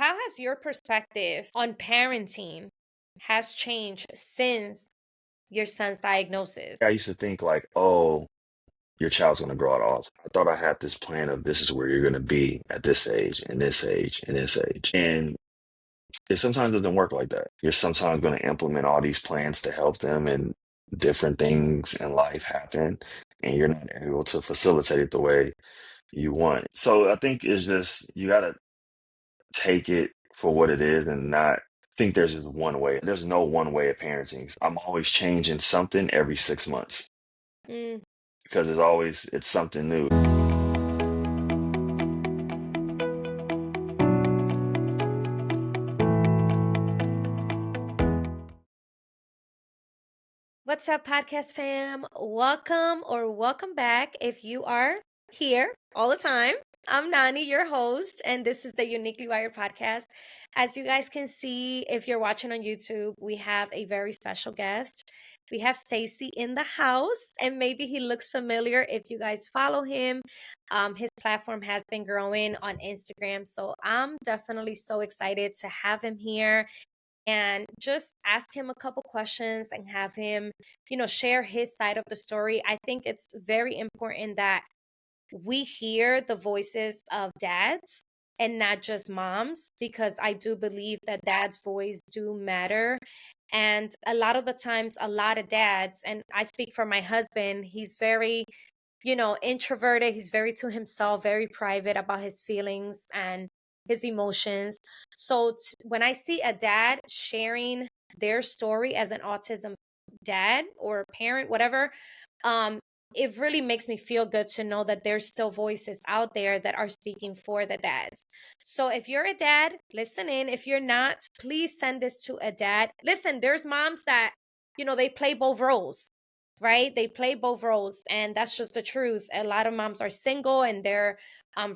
how has your perspective on parenting has changed since your son's diagnosis? I used to think like, oh, your child's gonna grow out autism. I thought I had this plan of this is where you're gonna be at this age and this age and this age. And it sometimes doesn't work like that. You're sometimes gonna implement all these plans to help them and different things in life happen and you're not able to facilitate it the way you want. So I think it's just you gotta take it for what it is and not think there's just one way. There's no one way of parenting. I'm always changing something every 6 months Mm. because it's something new. What's up, podcast fam? Welcome back if you are here all the time. I'm Nani, your host, and this is the Uniquely Wired podcast. As you guys can see, if you're watching on YouTube, we have a very special guest. We have Stacy in the house, and maybe he looks familiar if you guys follow him. His platform has been growing on Instagram, so I'm definitely so excited to have him here and just ask him a couple questions and have him, share his side of the story. I think it's very important that we hear the voices of dads and not just moms, because I do believe that dad's voice do matter. And a lot of the times, a lot of dads, and I speak for my husband, he's very, introverted. He's very to himself, very private about his feelings and his emotions. So when I see a dad sharing their story as an autism dad or parent, whatever, um, it really makes me feel good to know that there's still voices out there that are speaking for the dads. So if you're a dad, listen in. If you're not, please send this to a dad. Listen, there's moms that, they play both roles, right? They play both roles, and that's just the truth. A lot of moms are single and they're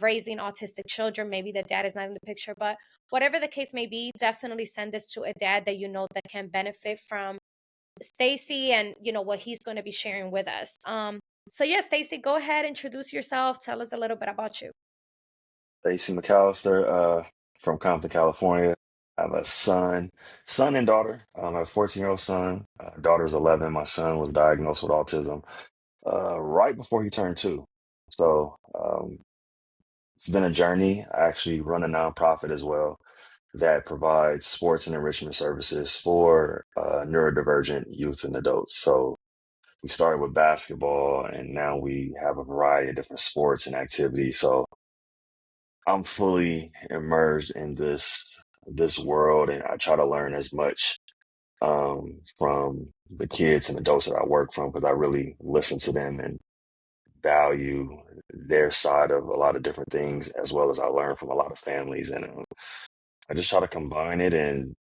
raising autistic children. Maybe the dad is not in the picture, but whatever the case may be, definitely send this to a dad that that can benefit from Stacy and what he's going to be sharing with us. So yeah, Stacy, go ahead, introduce yourself, tell us a little bit about you. Stacy McAllister, from Compton, California. I have a son and daughter. I have a 14-year-old son. Daughter's 11. My son was diagnosed with autism right before he turned 2. So it's been a journey. I actually run a nonprofit as well that provides sports and enrichment services for neurodivergent youth and adults. So we started with basketball, and now we have a variety of different sports and activities. So I'm fully immersed in this world, and I try to learn as much from the kids and adults that I work from because I really listen to them and value their side of a lot of different things, as well as I learn from a lot of families, and I just try to combine it and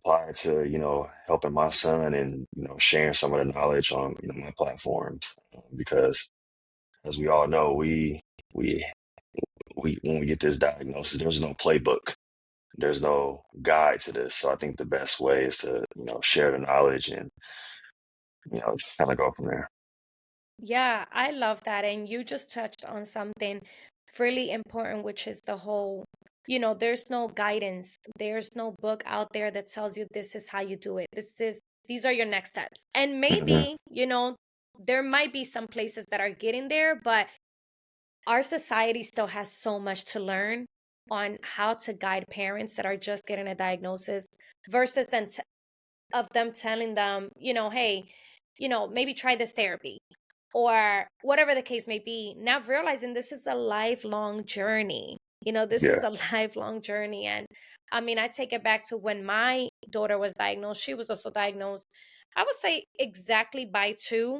apply it to helping my son and sharing some of the knowledge on my platforms because as we all know we we when we get this diagnosis there's no playbook, there's no guide to this. So I think the best way is to share the knowledge and just kind of go from there. Yeah, I love that. And you just touched on something really important, which is the whole, there's no guidance. There's no book out there that tells you this is how you do it. These are your next steps. And Hmm. maybe, there might be some places that are getting there, but our society still has so much to learn on how to guide parents that are just getting a diagnosis versus of them telling them, hey, maybe try this therapy or whatever the case may be. Now realizing this is a lifelong journey. This is Yeah. a lifelong journey. And I mean, I take it back to when my daughter was diagnosed. She was also diagnosed, I would say exactly by 2.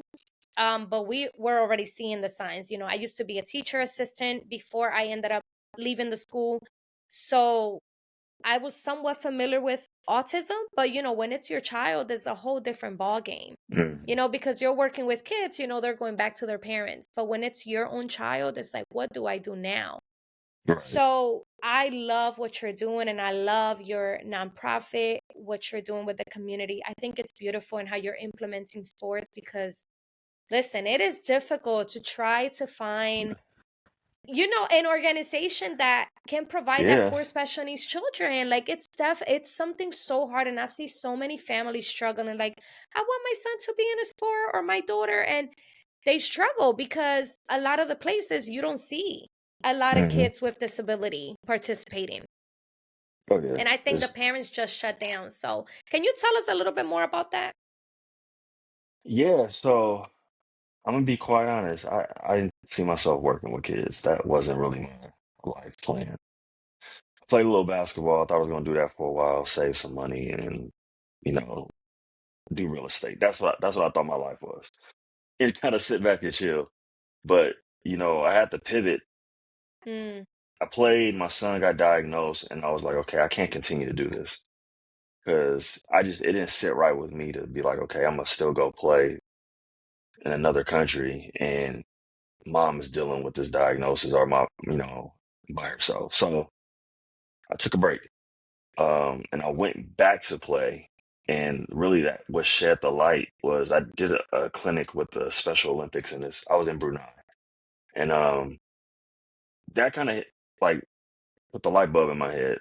But we were already seeing the signs. I used to be a teacher assistant before I ended up leaving the school. So I was somewhat familiar with autism, but when it's your child, it's a whole different ball game. Mhm. Because you're working with kids, they're going back to their parents. But when it's your own child, it's like, what do I do now? Right. So I love what you're doing and I love your nonprofit, what you're doing with the community. I think it's beautiful and how you're implementing sports because listen, it is difficult to try to find an organization that can provide that Yeah. for special needs children. Like it's something so hard, and I see so many families struggling. Like, I want my son to be in a sport, or my daughter, and they struggle because a lot of the places you don't see a lot of Hmm. kids with disability participating. Oh yeah. And I think the It's parents just shut down. So, can you tell us a little bit more about that? yeah. So I'm gonna be quite honest. I didn't see myself working with kids. That wasn't really my life plan. Played a little basketball. I thought I was gonna do that for a while, save some money, and you know, do real estate. That's what I thought my life was. And kind of sit back and chill. But I had to pivot. Mm, I played. My son got diagnosed, and I was like, okay, I can't continue to do this because it didn't sit right with me to be like, okay, I'm gonna still go play in another country, and mom is dealing with this diagnosis or by herself. So I took a break. And I went back to play. And really, that what shed the light was I did a clinic with the Special Olympics in this. I was in Brunei, and that kind of like put the light bulb in my head.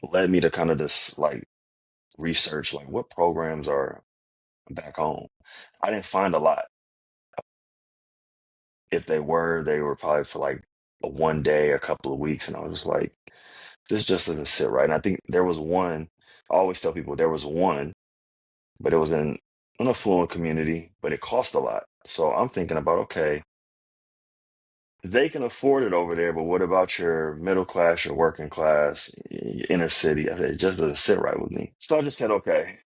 Led me to kind of just like research like what programs are back home. I didn't find a lot. If they were probably for like a one day, a couple of weeks, and I was just like, this just doesn't sit right. And I think there was one. I always tell people there was one, but it was in an affluent community, but it cost a lot. So I'm thinking about, okay, they can afford it over there, but what about your middle class, your working class, inner city? It just doesn't sit right with me. So I just said, okay,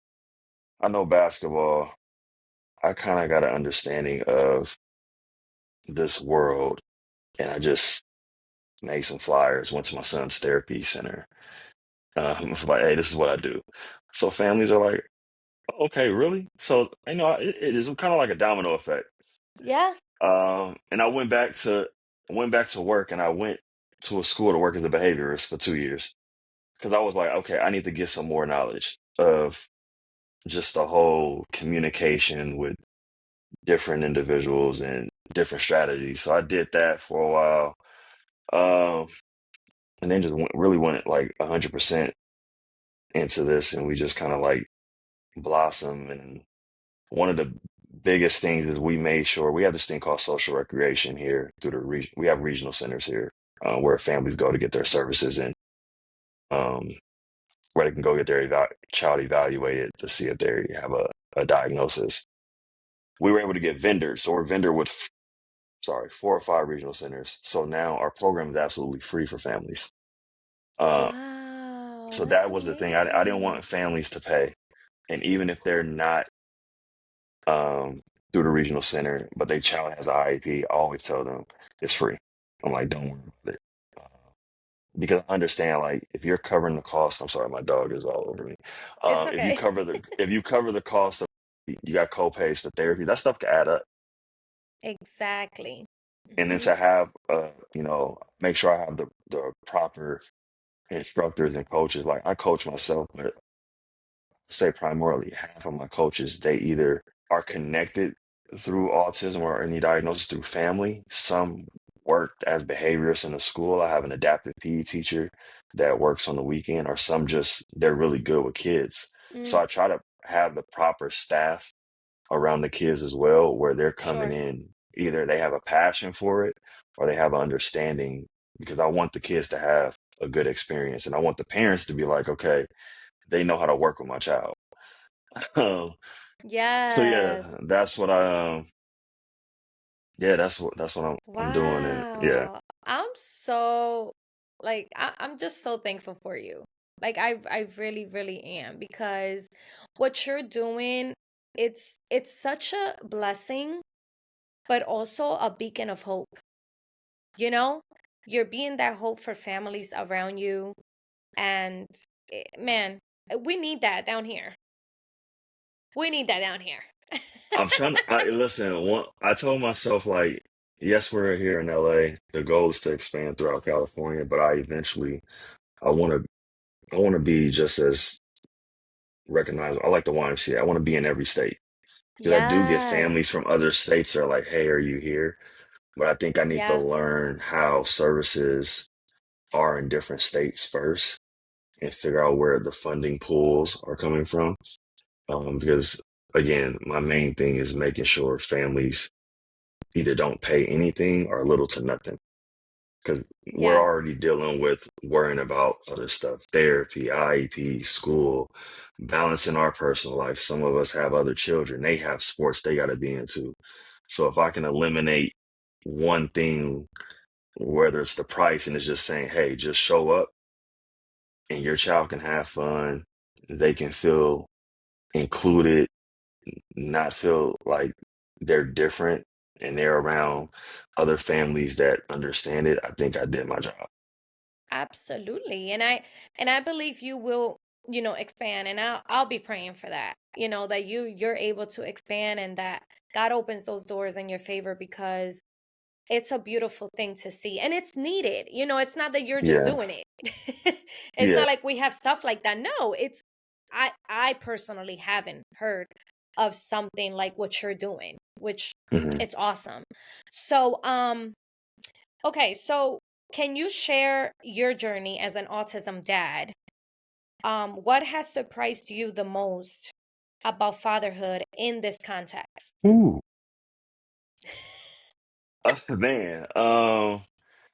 I know basketball. I kind of got an understanding of this world, and I just made some flyers, went to my son's therapy center. Was like, hey, this is what I do. So families are like, okay, really? So, it is kind of like a domino effect. yeah. And I went back to work, and I went to a school to work as a behaviorist for 2 years because I was like, okay, I need to get some more knowledge of just the whole communication with different individuals and different strategies. So I did that for a while. Um, and then just really went like 100% into this, and we just kind of like blossom. And one of the biggest things is we made sure we have this thing called social recreation here through the region. We have regional centers here where families go to get their services, and um, where they can go get their child evaluated to see if they have a diagnosis. We were able to get vendors, so we're vendor with, sorry, 4 or 5 regional centers. So now our program is absolutely free for families. Uh, Wow, so that's that was the thing. I didn't amazing. want families to pay, and even if they're not um, through the regional center, but their child has an IEP, I always tell them it's free. I'm like, don't worry about it. Because I understand, like, if you're covering the cost, I'm sorry, my dog is all over me. It's If you okay. cover the cost of, you got co-pays for therapy, that stuff can add up. Exactly. And then Hmm. to have, make sure I have the proper instructors and coaches. Like I coach myself, but say primarily half of my coaches, they either are connected through autism or any diagnosis through family. Some worked as behaviorists in a school. I have an adaptive PE teacher that works on the weekend, or some just they're really good with kids. So Mm, I try to have the proper staff around the kids as well, where they're coming sure. in, either they have a passion for it or they have an understanding, because I want the kids to have a good experience, and I want the parents to be like, okay, they know how to work with my child. Um, so Yes. yeah, that's what I'm doing, and yeah, Wow. I'm so like I'm just so thankful for you. Like I really, really am, because what you're doing, it's such a blessing, but also a beacon of hope. You know? You're being that hope for families around you. And man, we need that down here. We need that down here. I'm trying. Listen. I told myself like, yes, we're here in LA. The goal is to expand throughout California, but I want to, I want to be just as recognized. I like the YMCA. I want to be in every state because I do get Yes. families from other states that are like, hey, are you here? but I think I need to Yeah. learn how services are in different states first and figure out where the funding pools are coming from. Because again, my main thing is making sure families either don't pay anything or little to nothing. Because we're Yeah. already dealing with worrying about other stuff, therapy, IEP, school, balancing our personal life. Some of us have other children, they have sports they got to be into. So if I can eliminate one thing, whether it's the price and it's just saying, hey, just show up and your child can have fun, they can feel included, not feel like they're different, and they're around other families that understand it, I think I did my job. Absolutely. And I believe you will, expand, and I'll be praying for that. That you're able to expand and that God opens those doors in your favor because it's a beautiful thing to see and it's needed. It's not that you're just Yeah. doing it. It's Yeah. not like we have stuff like that. No, it's I personally haven't heard of something like what you're doing, which Hmm. it's awesome. So, okay, so can you share your journey as an autism dad? What has surprised you the most about fatherhood in this context? Ooh, man.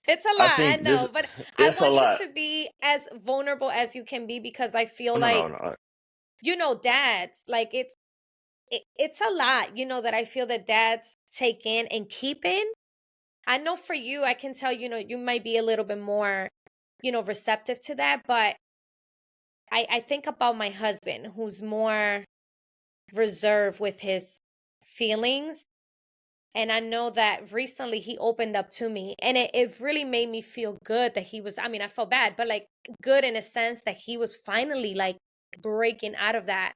It's a I lot, I think this know, but I it's a want you lot. to be as vulnerable as you can be because I feel Oh, no, like, no, no. dads, like it's a lot, that I feel that dads take in and keep in. I know for you, I can tell, you might be a little bit more, receptive to that, but I think about my husband who's more reserved with his feelings. And I know that recently he opened up to me, and it really made me feel good that he was, I mean, I felt bad, but like good in a sense that he was finally like breaking out of that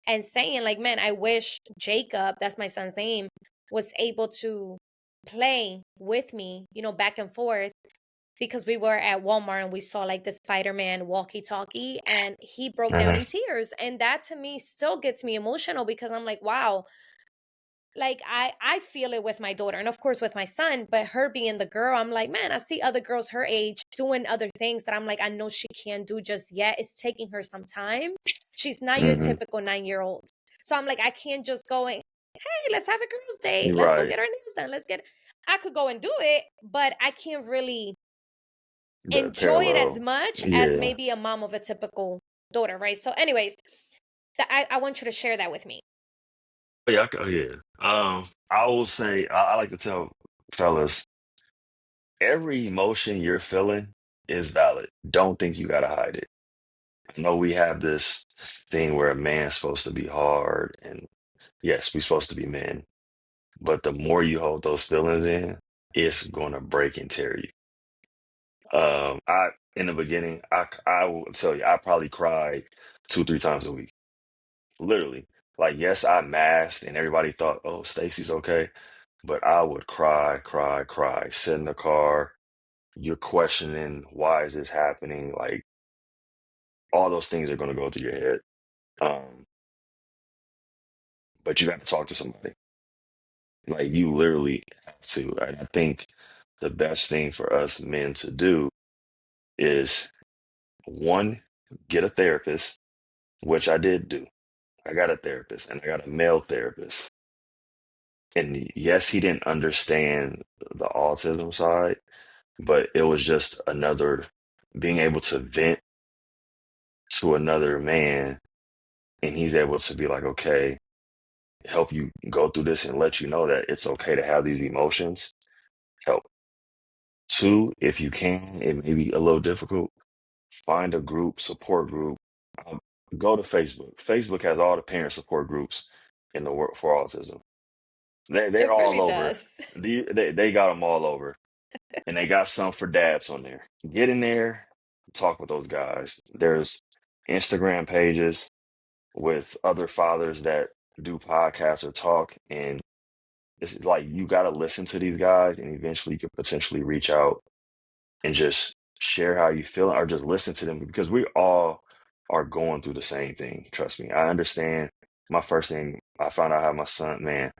and saying, like, man, I wish Jacob, that's my son's name, was able to play with me, back and forth because we were at Walmart and we saw like the Spider-Man walkie-talkie and he broke down in Hmm. tears. And that to me still gets me emotional because I'm like, wow, like I feel it with my daughter and of course with my son, but her being the girl, I'm like, man, I see other girls her age doing other things that I'm like, I know she can't do just yet. It's taking her some time. She's not your Hmm. typical 9-year-old. So I'm like, I can't just go and, hey, let's have a girls' date. Let's go Right. get our nails done. I could go and do it, but I can't really The enjoy it as parallel. much as Yeah. maybe a mom of a typical daughter, right? So, anyways, I want you to share that with me. Oh, yeah. Oh, yeah. I will say, I like to tell fellas, every emotion you're feeling is valid. Don't think you gotta hide it. I know we have this thing where a man's supposed to be hard, and yes, we're supposed to be men. But the more you hold those feelings in, it's gonna break and tear you. I in the beginning, I will tell you, I probably cried 2, 3 times a week. Literally. Like, yes, I masked and everybody thought, oh, Stacy's okay. But I would cry, cry, cry, sit in the car. You're questioning why is this happening? Like all those things are gonna go through your head. Um, but you got to talk to somebody. Like you literally have to. And I think the best thing for us men to do is one, get a therapist, which I did do. I got a therapist and I got a male therapist. And yes, he didn't understand the autism side, but it was just another being able to vent to another man, and he's able to be like, okay, help you go through this and let you know that it's okay to have these emotions. Help. Two, if you can, it may be a little difficult, find a group, support group. Um, Go to Facebook. Facebook has all the parent support groups in the world for autism. They're It all really over. does. They got them all over, and they got some for dads on there. Get in there, talk with those guys. There's Instagram pages with other fathers that do podcasts or talk, and it's like you got to listen to these guys, and eventually you could potentially reach out and just share how you feel or just listen to them because we all are going through the same thing. Trust me. I understand. My first thing I found out how my son, man.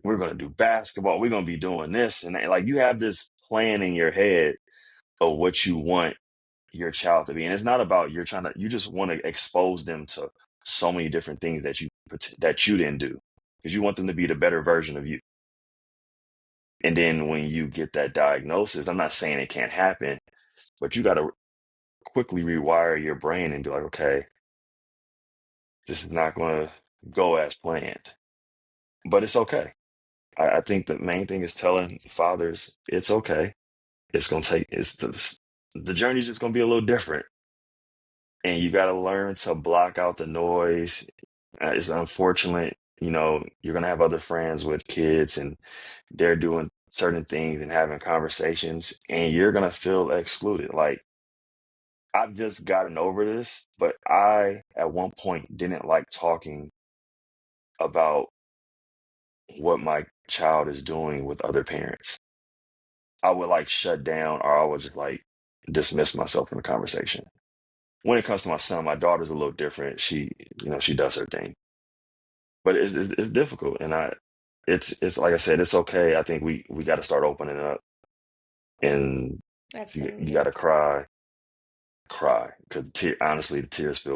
We're going to do basketball. We're going to be doing this. And like you have this plan in your head of what you want your child to be. And it's not about you just want to expose them to so many different things that you didn't do because you want them to be the better version of you. And then when you get that diagnosis, I'm not saying it can't happen, but you got to quickly rewire your brain and be like, okay, this is not going to go as planned, but it's okay. I think the main thing is telling fathers it's okay. It's going to take, the journey's just going to be a little different. And you got to learn to block out the noise. It's unfortunate, you're going to have other friends with kids and they're doing certain things and having conversations, and you're going to feel excluded. Like, I've just gotten over this, but I, at one point, didn't like talking about what my child is doing with other parents. I would like shut down or I would just like dismiss myself from the conversation. When it comes to my son, my daughter's a little different. She does her thing, but it's difficult. And it's like I said, it's okay. I think we got to start opening up, and you got Absolutely. to cry because honestly, the tears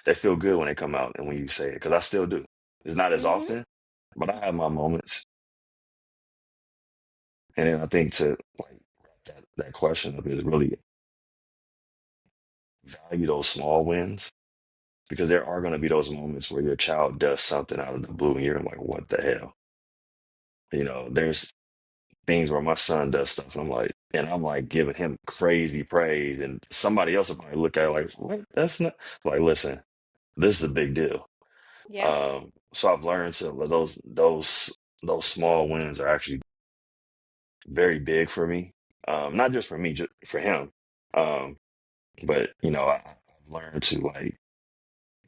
they feel good when they come out and when you say it. Because I still do. It's not as Hmm. often, but I have my moments. And then I think to like that question of is really value those small wins because there are going to be those moments where your child does something out of the blue and you're like, what the hell? There's things where my son does stuff and I'm like giving him crazy praise, and somebody else will probably look at it like, what? That's not like, listen, this is a big deal. Yeah. So I've learned to those small wins are actually very big for me. Not just for me, just for him. Um, but I've learned to like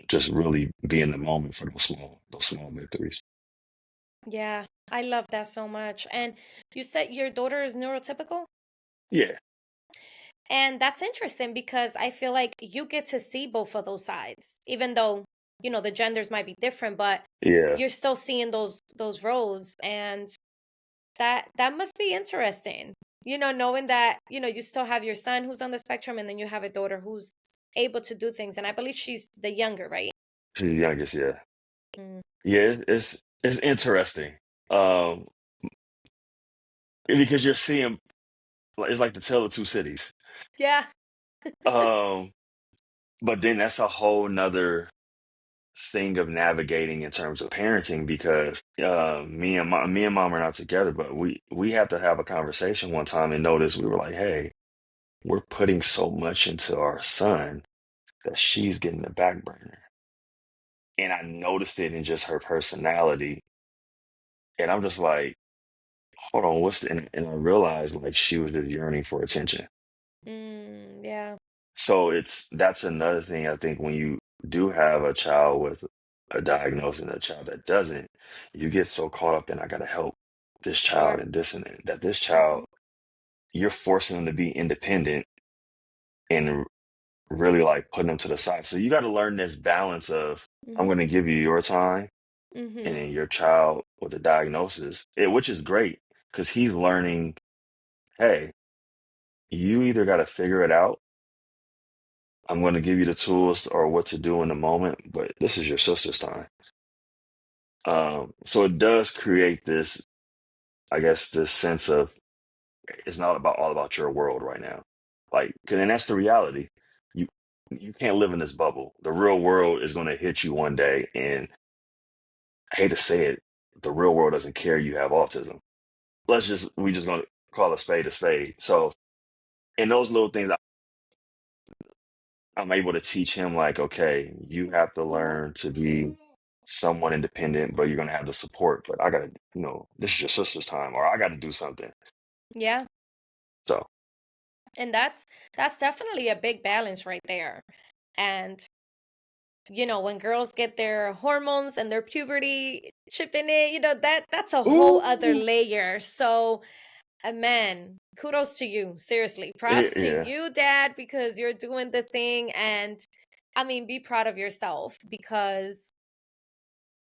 just really be in the moment for those small victories. Yeah. I love that so much. And you said your daughter is neurotypical? Yeah, And that's interesting because I feel like you get to see both of those sides, even though, the genders might be different, but yeah. you're still seeing those roles. And that must be interesting. Knowing that, you still have your son who's on the spectrum and then you have a daughter who's able to do things. And I believe she's the younger, right? She's the youngest, yeah. Mm. Yeah, it's interesting. Um, because you're seeing it's like the tale of two cities. Yeah. Um, but then that's a whole nother thing of navigating in terms of parenting because me and mom are not together, but we had to have a conversation one time and notice we were like, hey, we're putting so much into our son that she's getting the back burner. And I noticed it in just her personality. And I'm just like, hold on, and I realized like she was just yearning for attention. Yeah. So that's another thing I think when you do have a child with a diagnosis and a child that doesn't, you get so caught up in I gotta help this child Sure. and this and that this Hmm. child, you're forcing them to be independent and really like putting them to the side. So you got to learn this balance of I'm Hmm. going to give you your time, and Hmm. then your child with a diagnosis, which is great because he's learning. Hey, you either got to figure it out. I'm going to give you the tools or what to do in the moment, but this is your sister's time. So it does create this, I guess, this sense of it's not about all about your world right now. Like, and that's the reality. You you can't live in this bubble. The real world is going to hit you one day, and I hate to say it, the real world doesn't care you have autism. We just going to call a spade a spade. So in those little things, I'm able to teach him like, okay, you have to learn to be somewhat independent, but you're going to have the support. But I got to, this is your sister's time, or I got to do something. Yeah. So, And that's definitely a big balance right there. And when girls get their hormones and their puberty chipping in, that's a whole other ooh, layer. So, man, kudos to you. Seriously. Props to yeah, you, dad, because you're doing the thing. And I mean, be proud of yourself because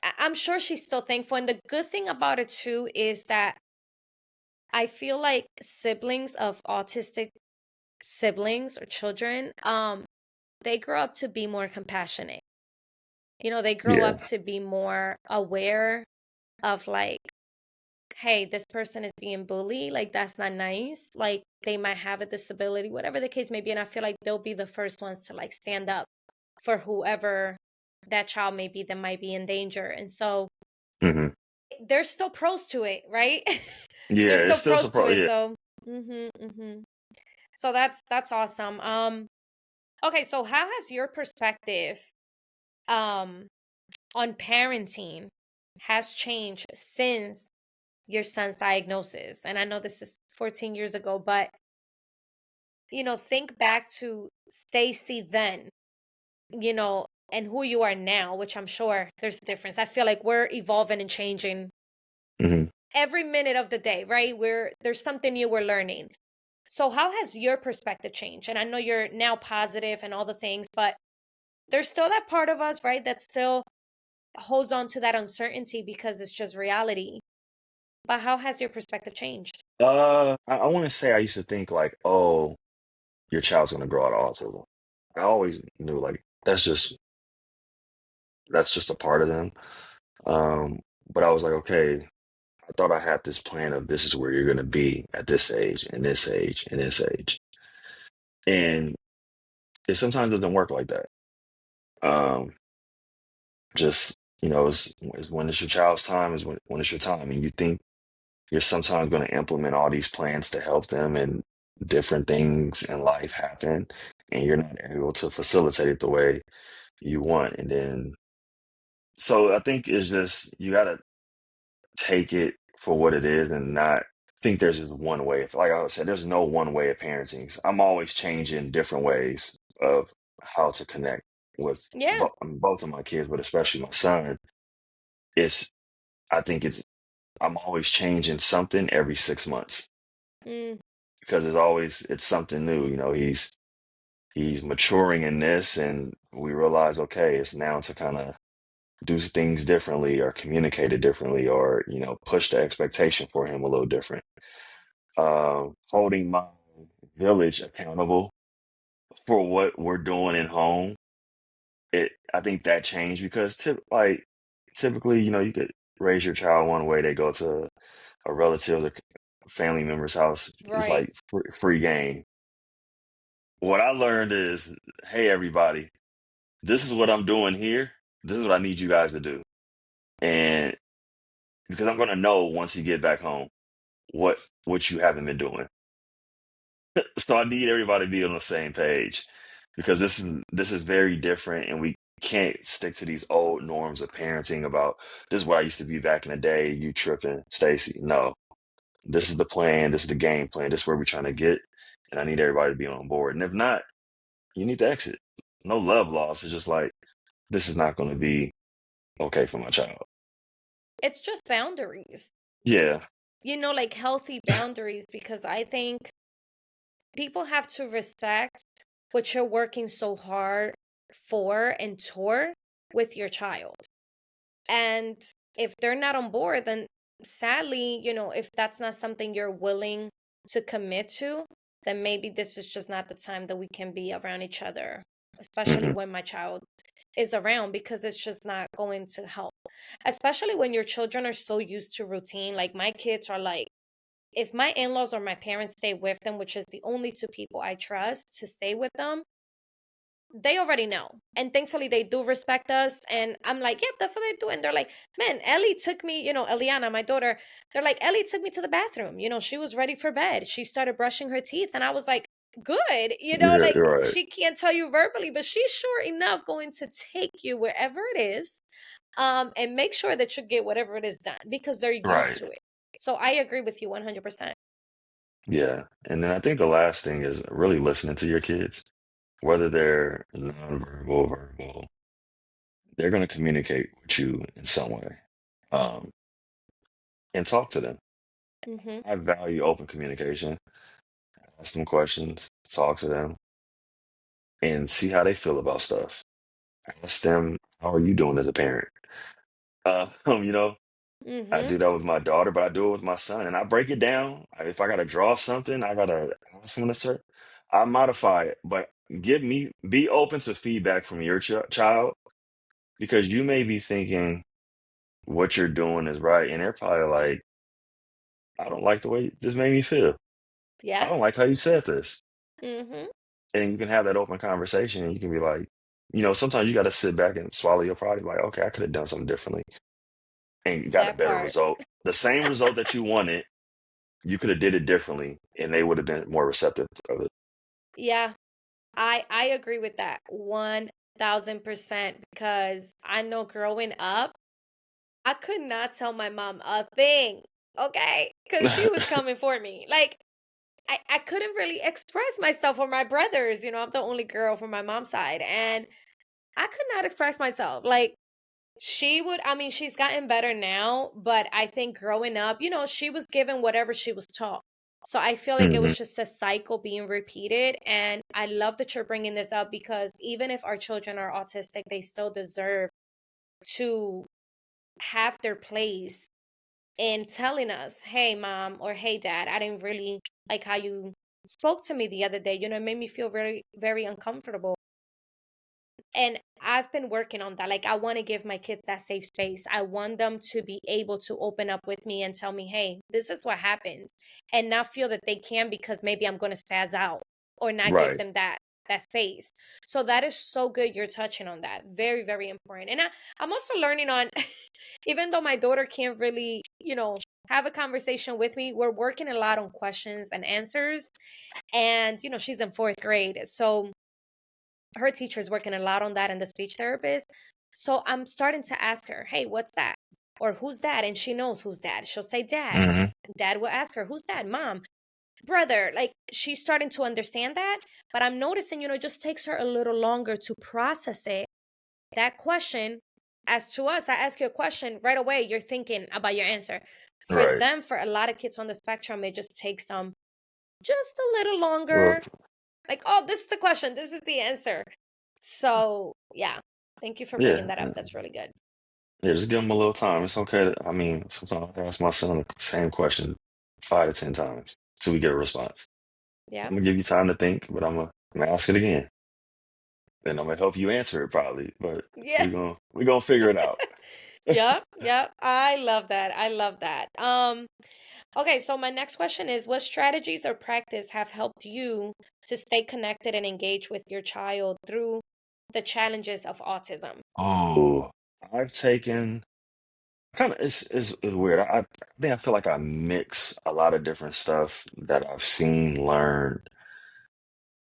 I'm sure she's still thankful. And the good thing about it too is that I feel like siblings of autistic siblings or children, they grow up to be more compassionate. They grow Yeah. up to be more aware of like, hey, this person is being bullied. Like, that's not nice. Like, they might have a disability, whatever the case may be. And I feel like they'll be the first ones to like stand up for whoever that child may be that might be in danger. And so Hmm. there's still pros to it, right? There's Yeah, it's still still pros to surprising. it. Yeah. So, so that's awesome. Okay, so how has your perspective um on parenting has changed since your son's diagnosis? And I know this is 14 years ago, but think back to Stacy then, and who you are now, which I'm sure there's a difference. I feel like we're evolving and changing Hmm. every minute of the day, right? There's something new we're learning. So how has your perspective changed? And I know you're now positive and all the things, but there's still that part of us, right, that still holds on to that uncertainty because it's just reality. But how has your perspective changed? I want to say I used to think like, oh, your child's gonna grow out of autism. I always knew like that's just a part of them. Um, but I was like, okay, I thought I had this plan of this is where you're gonna be at this age and this age and this age. And it sometimes doesn't work like that. Um, just it's when it's your child's time is when it's your time. And you think you're sometimes going to implement all these plans to help them and different things in life happen and you're not able to facilitate it the way you want. And then so I think it's just you got to take it for what it is and not think there's just one way. Like I said, there's no one way of parenting. I'm always changing different ways of how to connect with Yeah. both of my kids, but especially my son. It's I think I'm always changing something every 6 months Mm, because it's something new. He's maturing in this, and we realize, okay, it's now to kind of do things differently or communicate it differently or push the expectation for him a little different. Holding my village accountable for what we're doing at home. I think that changed because typically, you could raise your child one way, they go to a relative's or family member's house, is right. like free game. What I learned is, hey, everybody, this is what I'm doing here. This is what I need you guys to do. And because I'm going to know once you get back home what you haven't been doing. So I need everybody to be on the same page because this is very different and we can't stick to these old norms of parenting about this is what I used to be back in the day, you tripping, Stacy. No. This is the plan, this is the game plan, this is where we're trying to get, and I need everybody to be on board. And if not, you need to exit. No love loss. It's just like this is not going to be okay for my child. It's just boundaries, Yeah. like healthy boundaries, because I think people have to respect what you're working so hard for and toward with your child. And if they're not on board, then sadly, if that's not something you're willing to commit to, then maybe this is just not the time that we can be around each other, especially Hmm. when my child is around, because it's just not going to help. Especially when your children are so used to routine. Like my kids are like, if my in laws or my parents stay with them, which is the only two people I trust to stay with them, they already know. And thankfully they do respect us. And I'm like, yep, that's what they do. And they're like, man, Ellie took me, Eliana, my daughter, they're like, Ellie took me to the bathroom. She was ready for bed. She started brushing her teeth. And I was like, good. Yeah, Like you're right. she can't tell you verbally, but she's sure enough going to take you wherever it is, and make sure that you get whatever it is done because they're used Right. to it. So I agree with you 100%. Yeah. And then I think the last thing is really listening to your kids, whether they're nonverbal, verbal, they're going to communicate with you in some way. Um, and talk to them. Mm-hmm. I value open communication. Ask them questions, talk to them, and see how they feel about stuff. Ask them, how are you doing as a parent? You know, I Mm-hmm. do that with my daughter, but I do it with my son, and I break it down. If I gotta draw something, I gotta ask him to certain. I modify it, but be open to feedback from your child because you may be thinking what you're doing is right, and they're probably like, I don't like the way this made me feel. I Yeah. don't like how you said this. Mm-hmm. And you can have that open conversation and you can be like, sometimes you got to sit back and swallow your pride. Like, okay, I could have done something differently and you got a That better part. result. The same result that you wanted, you could have did it differently and they would have been more receptive of it. Yeah. I agree with that 1000% because I know growing up, I could not tell my mom a thing, okay? Because she was coming for me. Like, I couldn't really express myself or my brothers. I'm the only girl from my mom's side, and I could not express myself. Like, I mean, she's gotten better now, but I think growing up, she was given whatever she was taught. So I feel like it Hmm. was just a cycle being repeated. And I love that you're bringing this up because even if our children are autistic, they still deserve to have their place in telling us, hey, mom, or hey, dad, I didn't really like how you spoke to me the other day. It made me feel very, very uncomfortable. And I've been working on that. Like, I want to give my kids that safe space. I want them to be able to open up with me and tell me, hey, this is what happened, and not feel that they can because maybe I'm going to spaz out or not give Right. them that space. So that is so good you're touching on that. Very, very important. And I'm also learning on even though my daughter can't really, have a conversation with me, we're working a lot on questions and answers. And, she's in fourth grade. So her teacher's working a lot on that and the speech therapist. So I'm starting to ask her, hey, what's that? Or who's that? And she knows who's dad. She'll say dad. Hmm. Dad will ask her, who's dad? Mom, brother. Like, she's starting to understand that. But I'm noticing, it just takes her a little longer to process it. That question, as to us, I ask you a question right away, you're thinking about your answer. For Right. them, for a lot of kids on the spectrum, it just takes them just a little Well, longer. Like, oh, this is the question, this is the answer. So, yeah, thank you for bringing yeah. that up. That's really good. Yeah, just give them a little time. It's okay. I mean, sometimes I ask my son the same question 5 to 10 times till we get a response. Yeah. I'm gonna give you time to think, but I'm gonna ask it again. And I'm gonna help you answer it probably, but Yeah. we gonna figure it out. Yep. Yep. I love that. I love that. Okay, so my next question is, what strategies or practice have helped you to stay connected and engage with your child through the challenges of autism? Oh, I've taken kind of it's weird. I think I feel like I mix a lot of different stuff that I've seen, learned,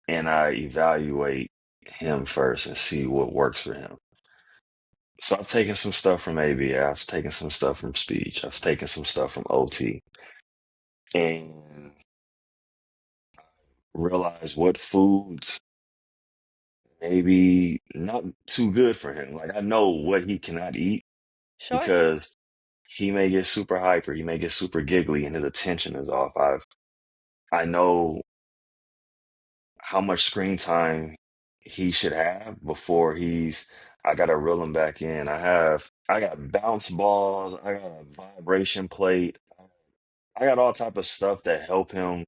and I evaluate him first and see what works for him. So I've taken some stuff from ABA, I've taken some stuff from speech, I've taken some stuff from OT, and realize what foods maybe not too good for him. Like I know what he cannot eat Sure. because he may get super hyper, he may get super giggly, and his attention is off. I know how much screen time he should have before I gotta reel him back in. I got bounce balls, I got a vibration plate, I got all type of stuff that help him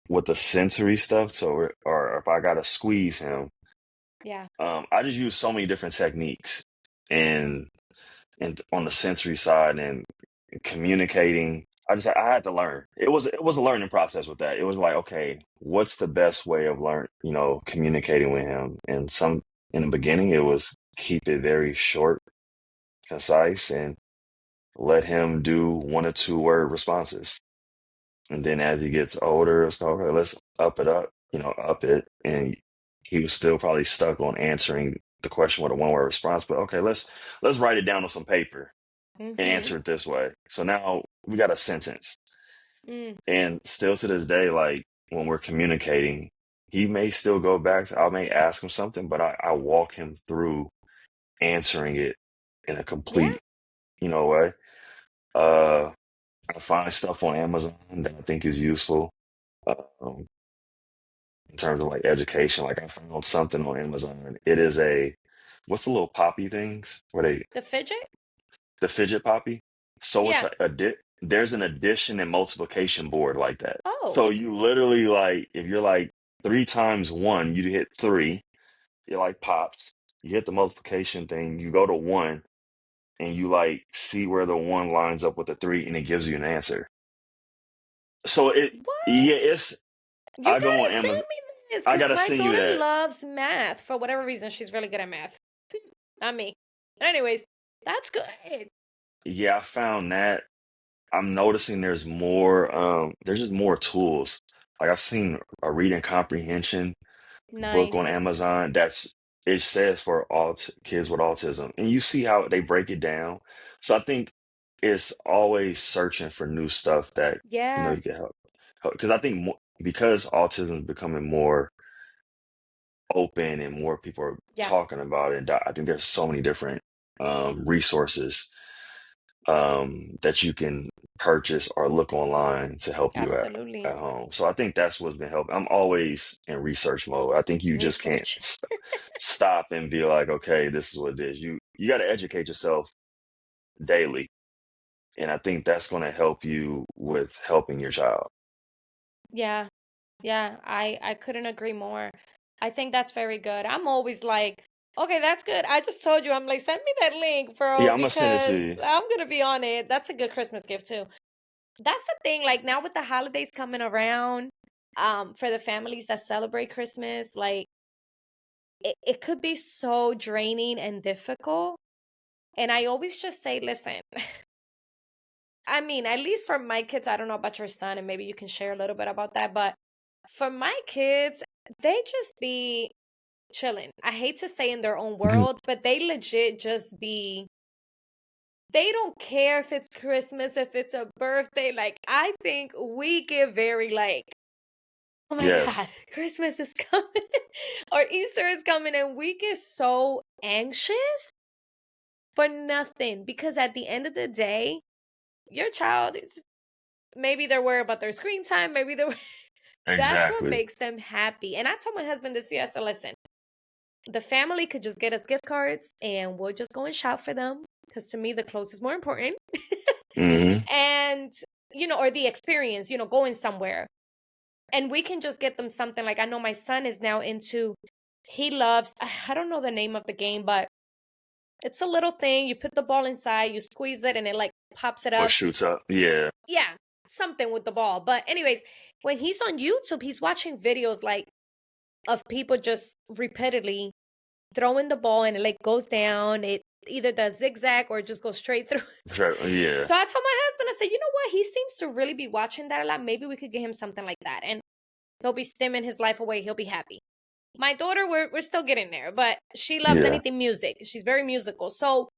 with the sensory stuff. So or if I gotta squeeze him, Yeah. I just use so many different techniques and on the sensory side and communicating. I had to learn. It was a learning process with that. It was like, okay, what's the best way of communicating with him? And some in the beginning it was keep it very short, concise, and let him do 1 or 2 word responses. And then as he gets older, it's like, okay, let's up it. And he was still probably stuck on answering the question with a 1 word response. But okay, let's write it down on some paper and Mm-hmm. answer it this way. So now we got a sentence. Mm. And still to this day, like when we're communicating, he may still go back I may ask him something, but I walk him through answering it in a Yeah. complete, way. Uh I find stuff on Amazon that I think is useful. Um, in terms of like education. Like I found something on Amazon. It is what's the little poppy things where they The fidget? the fidget poppy. So it's Yeah. there's an addition and multiplication board like that. Oh, So you literally like if you're like 3 times 1, you hit 3, it like pops. You hit the multiplication thing, you go to 1, and you like see where the 1 lines up with the 3, and it gives you an answer. So what? yeah, it's You I go on gotta send Amazon. me this I because gotta my send you daughter that. loves math. For whatever reason, she's really good at math. Not me. Anyways, that's good. Yeah, I found that. I'm noticing there's just more tools. Like I've seen a reading comprehension book on Nice. Amazon it says for kids with autism, and you see how they break it down. So I think it's always searching for new stuff that Yeah. you can help. Because I think because autism is becoming more open and more people are Yeah. talking about it, I think there's so many different resources that you can purchase or look online to help you Absolutely. at home. So I think that's what's been helping. I'm always in research mode. I think you just can't Research. stop and be like, okay, this is what it is. You got to educate yourself daily, and I think that's going to help you with helping your child. Yeah. Yeah. I couldn't agree more. I think that's very good. I'm always like, okay, that's good. I just told you. I'm like, send me that link, bro, Yeah, I'm gonna send it to because you. I'm gonna be on it. That's a good Christmas gift too. That's the thing. Like now with the holidays coming around, for the families that celebrate Christmas, like it could be so draining and difficult. And I always just say, listen, I mean, at least for my kids, I don't know about your son, and maybe you can share a little bit about that. But for my kids, they just be chilling. I hate to say in their own world, but they legit just be, they don't care if it's Christmas, if it's a birthday. Like, I think we get very like, oh my God, Yes, Christmas is coming or Easter is coming, and we get so anxious for nothing because at the end of the day, your child is maybe they're worried about their screen time, maybe they're that's what exactly. makes them happy. And I told my husband this year, I said, listen, the family could just get us gift cards and we'll just go and shop for them. Because to me, the clothes is more important. Hmm. And, or the experience, going somewhere. And we can just get them something like I know my son is now into, he loves, I don't know the name of the game, but it's a little thing. You put the ball inside, you squeeze it, and it like pops it What up. shoots up? Yeah, Yeah, something with the ball. But, anyways, when he's on YouTube, he's watching videos like of people just repeatedly throwing the ball and it like goes down. It either does zigzag or just goes straight through. sure. Yeah, So I told my husband, I said, you know what? He seems to really be watching that a lot. Maybe we could get him something like that. And he'll be stimming his life away. He'll be happy. My daughter, we're still getting there, but she loves yeah, anything music. She's very musical. So,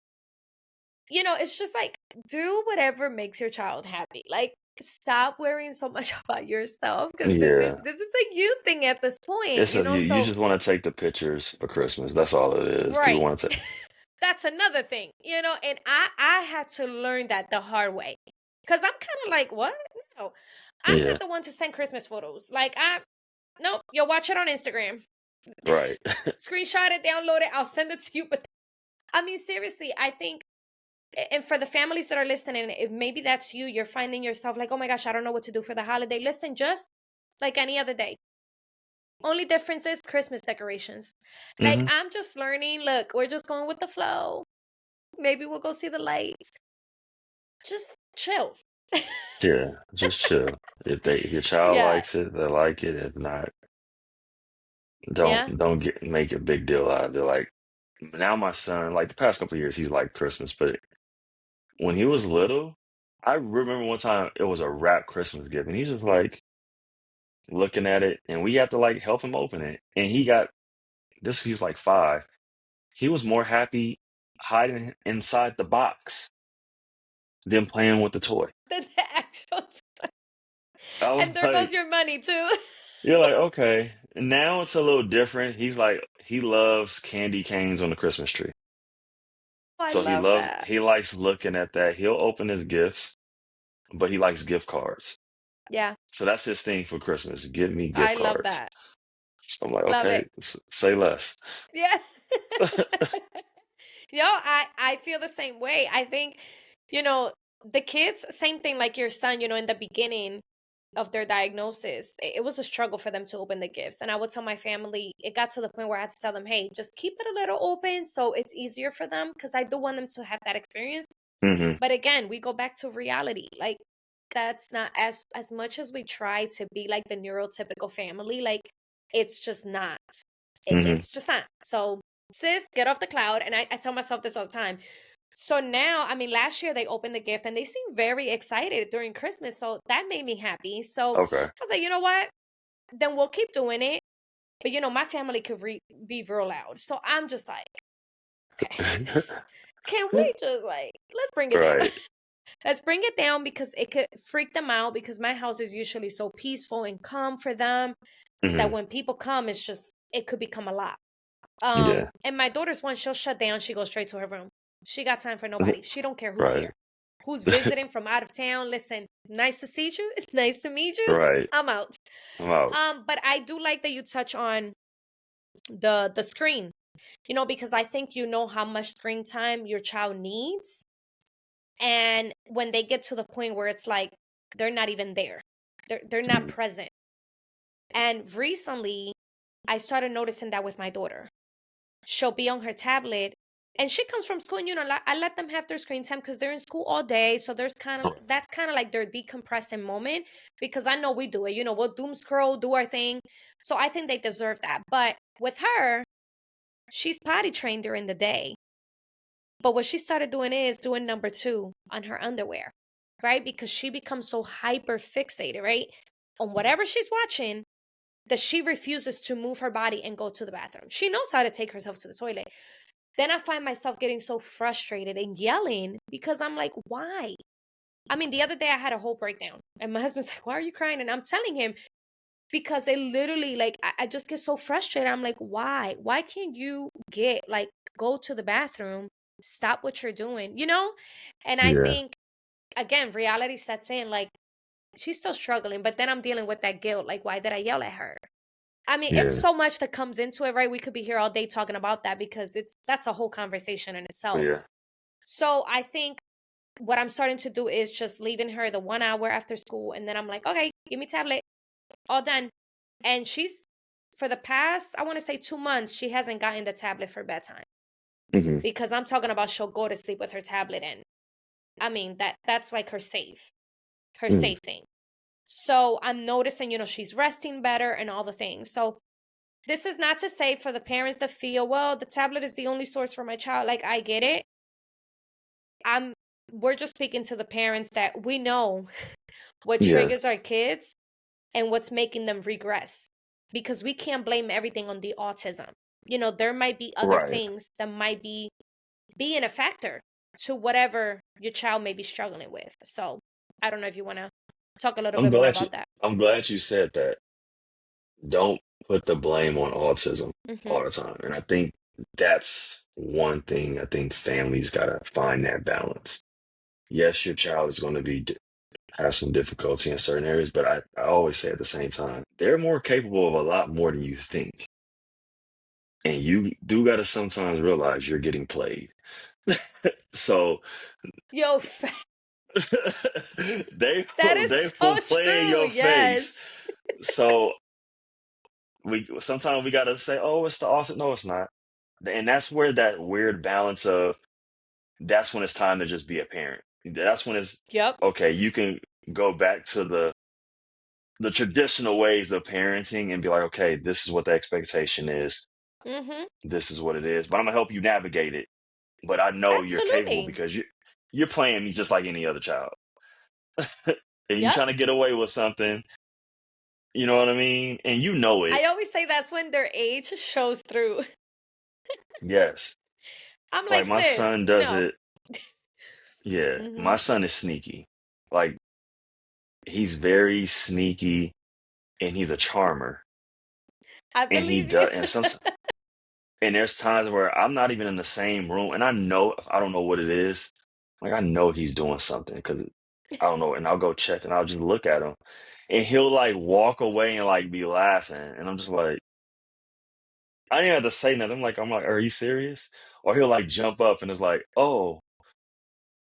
it's just like do whatever makes your child happy. Like stop worrying so much about yourself because this is yeah. this is a you thing at this point, It's you so just want to take the pictures for Christmas. That's all it is. People right. want to take. That's another thing, and I had to learn that the hard way. Cause I'm kind of like, what? No. I'm not Yeah, the one to send Christmas photos. Like nope, you'll watch it on Instagram. right. Screenshot it, download it, I'll send it to you. But I mean, seriously, I think and for the families that are listening, if maybe that's you, you're finding yourself like, oh my gosh, I don't know what to do for the holiday. Listen, just like any other day. Only difference is Christmas decorations. Like Hmm. I'm just learning. Look, we're just going with the flow. Maybe we'll go see the lights. Just chill. Yeah, just chill. If your child Yeah. likes it, they like it. If not, Yeah. don't make a big deal out of it. Like now, my son, like the past couple of years, he's like Christmas, but when he was little, I remember one time it was a wrap Christmas gift, and he's just like looking at it, and we had to like help him open it, and he got this. He was like 5. He was more happy hiding inside the box than playing with the toy. The actual I was and there goes like, your money too. you're like, okay. Now it's a little different. He's like, he loves candy canes on the Christmas tree. I So love that. he likes looking at that. He'll open his gifts, but he likes gift cards. Yeah. So that's his thing for Christmas. Give me I gift love cards. that. I'm like, Love okay, it. say less. Yeah. I feel the same way. I think, you know, the kids, same thing like your son, in the beginning of their diagnosis, it was a struggle for them to open the gifts. And I would tell my family, it got to the point where I had to tell them, hey, just keep it a little open so it's easier for them because I do want them to have that experience. Hmm. But again, we go back to reality. Like that's not as much as we try to be like the neurotypical family, like it's just not. Hmm. It's just not. So sis, get off the cloud. And I tell myself this all the time. So now, I mean, last year they opened the gift and they seemed very excited during Christmas. So that made me happy. So Okay. I was like, you know what? Then we'll keep doing it. But my family could be real loud. So I'm just like, okay, can we just like, let's bring it down? Right. Let's bring it down because it could freak them out because my house is usually so peaceful and calm for them that Hmm. when people come, it could become a lot. Yeah. And my daughter's one, she'll shut down, she goes straight to her room. She got time for nobody. She don't care who's here. Right. Who's visiting from out of town. Listen, nice to see you. Nice to meet you. Right. I'm out. I'm out. But I do like that you touch on the screen, because I think you know how much screen time your child needs. And when they get to the point where it's like they're not even there. They're not Mhm. present. And recently I started noticing that with my daughter. She'll be on her tablet and she comes from school and I let them have their screen time because they're in school all day. So that's kind of like their decompressing moment because I know we do it. We'll doom scroll, do our thing. So I think they deserve that. But with her, she's potty trained during the day. But what she started doing is doing number two on her underwear, right? Because she becomes so hyper fixated, right? On whatever she's watching that she refuses to move her body and go to the bathroom. She knows how to take herself to the toilet. Then I find myself getting so frustrated and yelling because I'm like, why? I mean, the other day I had a whole breakdown and my husband's like, why are you crying? And I'm telling him because they literally, like, I just get so frustrated. I'm like, why? Why can't you go to the bathroom, stop what you're doing, And I Yeah. think, again, reality sets in, like, she's still struggling, but then I'm dealing with that guilt. Like, why did I yell at her? I mean, it's Yeah. so much that comes into it, right? We could be here all day talking about that because that's a whole conversation in itself. Yeah. So I think what I'm starting to do is just leaving her the 1 hour after school, and then I'm like, okay, give me tablet, all done. And she's for the past, I want to say 2 months, she hasn't gotten the tablet for bedtime Hmm. because I'm talking about she'll go to sleep with her tablet, and I mean that's like her Hmm. safe thing. So I'm noticing, she's resting better and all the things. So this is not to say for the parents that feel, well, the tablet is the only source for my child. Like, I get it. I'm we're just speaking to the parents that we know what Yeah. triggers our kids and what's making them regress. Because we can't blame everything on the autism. There might be other Right. things that might be being a factor to whatever your child may be struggling with. So I don't know if you want to talk a little I'm bit more glad you about that. I'm glad you said that. Don't put the blame on autism Mm-hmm. all the time. And I think that's one thing I think families gotta find that balance. Yes, your child is going to have some difficulty in certain areas, but I always say at the same time, they're more capable of a lot more than you think. And you do gotta sometimes realize you're getting played. So Yo, that they is will so play in true. your face. Yes. So we sometimes we gotta say, "Oh, it's the awesome." No, it's not. And that's where that weird balance of that's when it's time to just be a parent. That's when it's Yep. okay. You can go back to the traditional ways of parenting and be like, okay, this is what the expectation is. Mm-hmm. This is what it is. But I'm gonna help you navigate it. But I know you're capable Absolutely. because you're playing me just like any other child. And you Yep. trying to get away with something, you know what I mean? And you know it. I always say that's when their age shows through. Yes. I'm like, Like my sis, son does no. it. Yeah. Mm-hmm. My son is sneaky. Like he's very sneaky and he's a charmer. I And he believe you. does and there's times where I'm not even in the same room and I know I don't know what it is. Like I know he's doing something because I don't know, and I'll go check and I'll just look at him. And he'll like walk away and like be laughing. And I'm just like, I didn't have to say nothing. I'm like, are you serious? Or he'll like jump up and it's like, oh,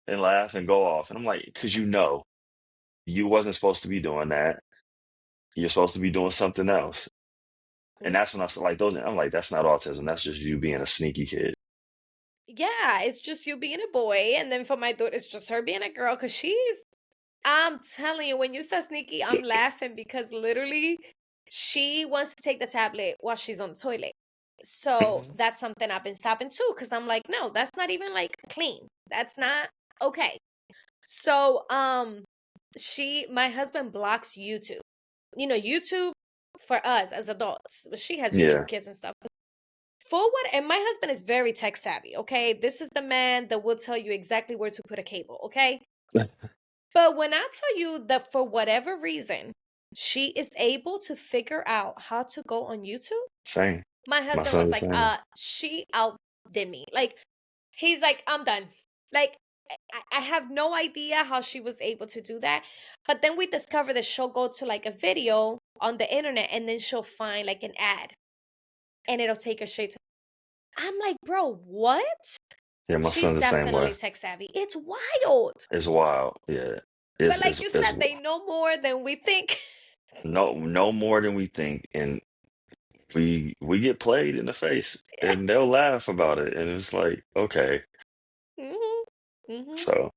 and laugh and go off. And I'm like, because you wasn't supposed to be doing that. You're supposed to be doing something else. And Mm. that's when I said like those. I'm like, that's not autism. That's just you being a sneaky kid. Yeah, it's just you being a boy, and then for my daughter, it's just her being a girl. Cause she's, I'm telling you, when you said sneaky, I'm laughing because literally, she wants to take the tablet while she's on the toilet. So Mhm. that's something I've been stopping too. Cause I'm like, no, that's not even like clean. That's not okay. So, my husband blocks YouTube. YouTube for us as adults. She has YouTube Yeah. Kids and stuff. For what? And my husband is very tech savvy. Okay, this is the man that will tell you exactly where to put a cable. Okay, but when I tell you that for whatever reason, she is able to figure out how to go on YouTube, Same. my My husband son's was the like, same. she outdid me. Like, he's like, I'm done. Like, I have no idea how she was able to do that. But then we discovered that she'll go to like a video on the internet and then she'll find like an ad and it'll take her straight to. I'm like, bro, what? Yeah, my She's son's the same way. definitely tech savvy. It's wild. It's wild. Yeah. But It's like it's you it's said, they know more than we think. no more than we think. And we get played in the face and they'll laugh about it. And it's like, okay. hmm hmm So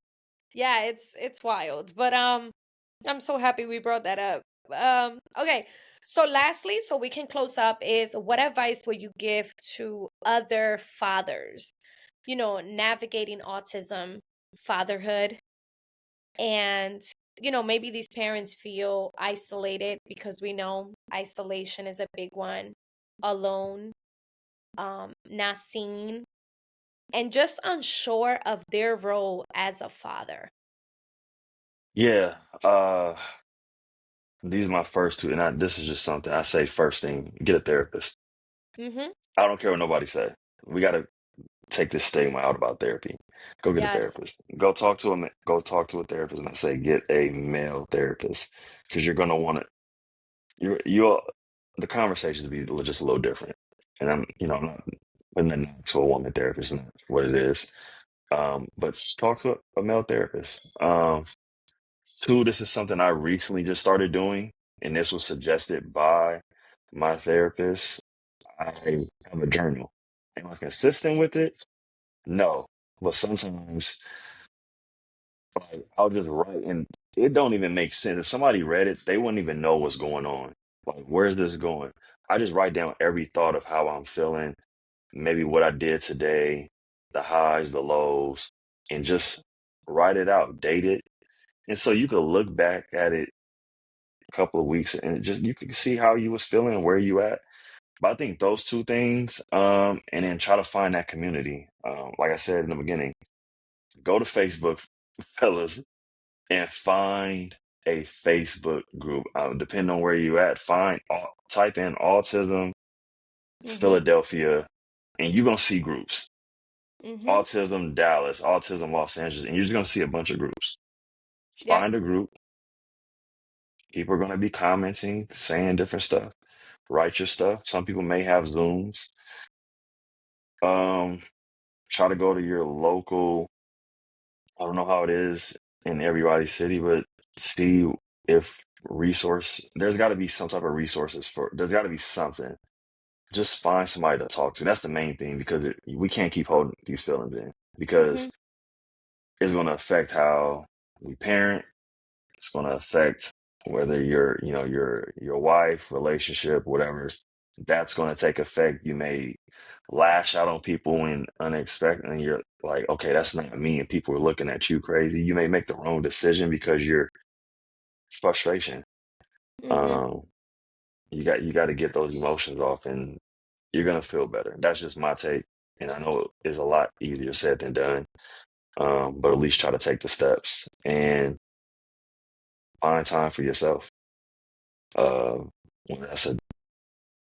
Yeah, it's wild. But I'm so happy we brought that up. Okay. So lastly, so we can close up is what advice would you give to other fathers, navigating autism, fatherhood, and maybe these parents feel isolated because we know isolation is a big one, alone, not seen, and just unsure of their role as a father. yeah, these are my first two, and this is just something I say first thing: get a therapist. Mm-hmm. I don't care what nobody say. We got to take this stigma out about therapy. Go get a Yes. therapist. Go talk to a therapist, and I say get a male therapist because you're gonna want to. You'll the conversations be just a little different. And I'm not putting a knock to a woman therapist, not what it is. But talk to a male therapist. Two, this is something I recently just started doing, and this was suggested by my therapist. I have a journal. Am I consistent with it? No. But sometimes like, I'll just write and it don't even make sense. If somebody read it, they wouldn't even know what's going on. Like, where's this going? I just write down every thought of how I'm feeling, maybe what I did today, the highs, the lows, and just write it out, date it. And so you could look back at it a couple of weeks and you could see how you was feeling and where you at. But I think those two things, and then try to find that community. Like I said in the beginning, go to Facebook, fellas, and find a Facebook group. Depending on where you at, type in autism Mm-hmm. Philadelphia, and you're gonna see groups. Mm-hmm. Autism Dallas, Autism Los Angeles, and you're just gonna see a bunch of groups. Yep. Find a group. People are gonna be commenting, saying different stuff. Write your stuff. Some people may have Zooms. Um, Try to go to your local. I don't know how it is in everybody's city, but see if there's got to be some type of resources there's got to be something. Just find somebody to talk to. That's the main thing because we can't keep holding these feelings in Mm-hmm. because it's going to affect how we parent. It's going to affect whether your wife relationship, whatever. That's going to take effect. You may lash out on people when unexpected, and you're like, okay, that's not me, and people are looking at you crazy. You may make the wrong decision because you're frustration. Mm-hmm. Um, you got to get those emotions off, and you're gonna feel better. That's just my take, and I know it's a lot easier said than done. But at least try to take the steps and find time for yourself. Uh, whether that's a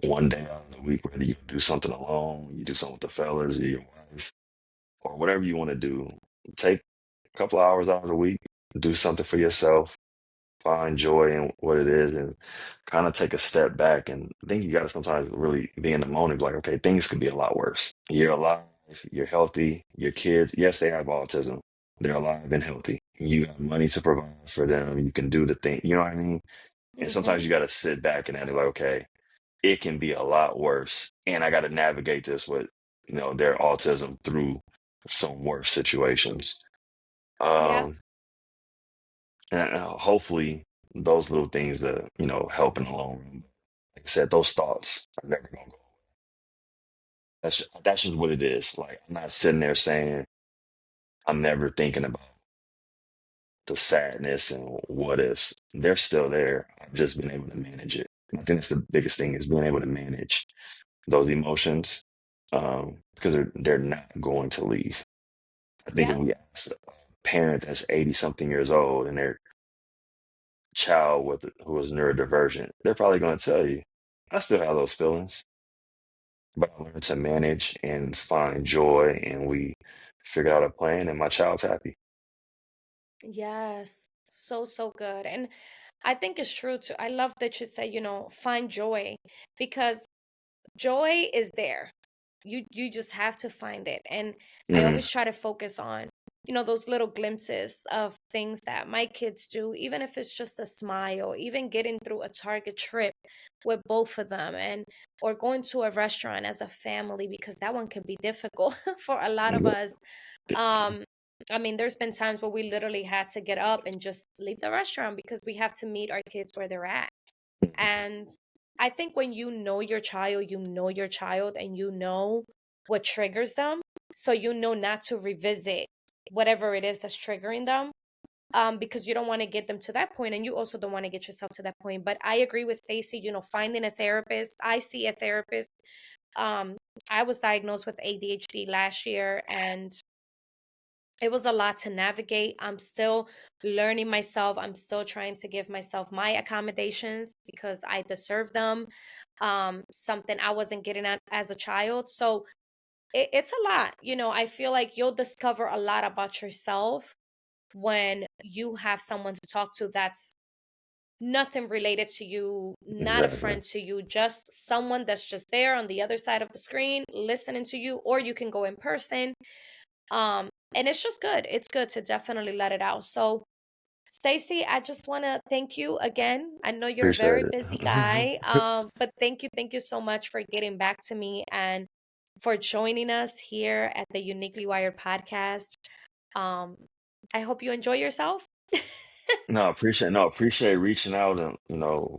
one day out of the week, whether you do something alone, you do something with the fellas, or your wife, or whatever you want to do. Take a couple of hours out of the week, do something for yourself, find joy in what it is and kind of take a step back. And I think you got to sometimes really be in the moment, like, okay, things could be a lot worse. You're alive, you're healthy, your kids, yes, they have autism. They're alive and healthy. You have money to provide for them. You can do the thing, you know what I mean? And Mm-hmm. sometimes you got to sit back and be like, okay, it can be a lot worse. And I got to navigate this with, their autism through some worse situations. Yeah. Um, and hopefully those little things that, help in the long run. Like I said, those thoughts are never gonna go. That's just what it is. Like I'm not sitting there saying I'm never thinking about the sadness and what ifs. They're still there. I've just been able to manage it. I think that's the biggest thing is being able to manage those emotions because they're not going to leave. I think if Yeah. we ask a parent that's 80 something years old and their child who was neurodivergent, they're probably going to tell you, I still have those feelings, but I learned to manage and find joy, and we figured out a plan, and my child's happy. Yes. So, so good. And I think it's true too. I love that you say, find joy because joy is there. You just have to find it. And I Hmm. always try to focus on, those little glimpses of things that my kids do, even if it's just a smile, even getting through a Target trip with both of them and or going to a restaurant as a family because that one can be difficult for a lot of us. Um I mean, there's been times where we literally had to get up and just leave the restaurant because we have to meet our kids where they're at. And I think when you know your child and you know what triggers them, so you know not to revisit whatever it is that's triggering them, because you don't want to get them to that point and you also don't want to get yourself to that point. But I agree with Stacy, finding a therapist. I see a therapist. Um, I was diagnosed with ADHD last year and it was a lot to navigate. I'm still learning myself. I'm still trying to give myself my accommodations because I deserve them. Something I wasn't getting at as a child. So it's a lot. I feel like you'll discover a lot about yourself when you have someone to talk to that's nothing related to you, not a Exactly. friend to you, just someone that's just there on the other side of the screen listening to you, or you can go in person. And it's just good. It's good to definitely let it out. So, Stacy, I just want to thank you again. I know you're a Appreciate very it. busy guy, but thank you so much for getting back to me and for joining us here at the Uniquely Wired podcast. Um, I hope you enjoy yourself. No, appreciate reaching out and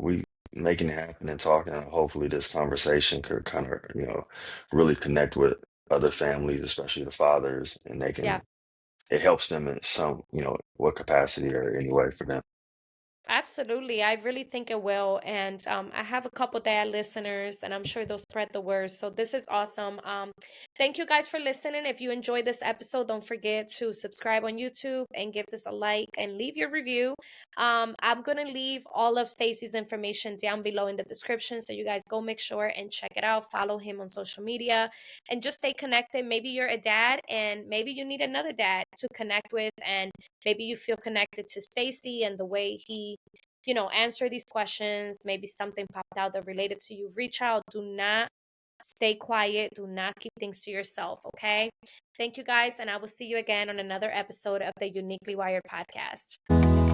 we making it happen and talking. And hopefully, this conversation could kind of really connect with other families, especially the fathers, and Yeah. it helps them in some what capacity or any way for them. Absolutely. I really think it will. And I have a couple dad listeners, and I'm sure they'll spread the word. So this is awesome. Thank you guys for listening. If you enjoyed this episode, don't forget to subscribe on YouTube and give this a like and leave your review. I'm going to leave all of Stacy's information down below in the description. So you guys go make sure and check it out. Follow him on social media and just stay connected. Maybe you're a dad and maybe you need another dad to connect with. And maybe you feel connected to Stacy and the way he answer these questions. Maybe something popped out that related to you. Reach out. Do not stay quiet. Do not keep things to yourself. Okay. Thank you guys. And I will see you again on another episode of the Uniquely Wired podcast.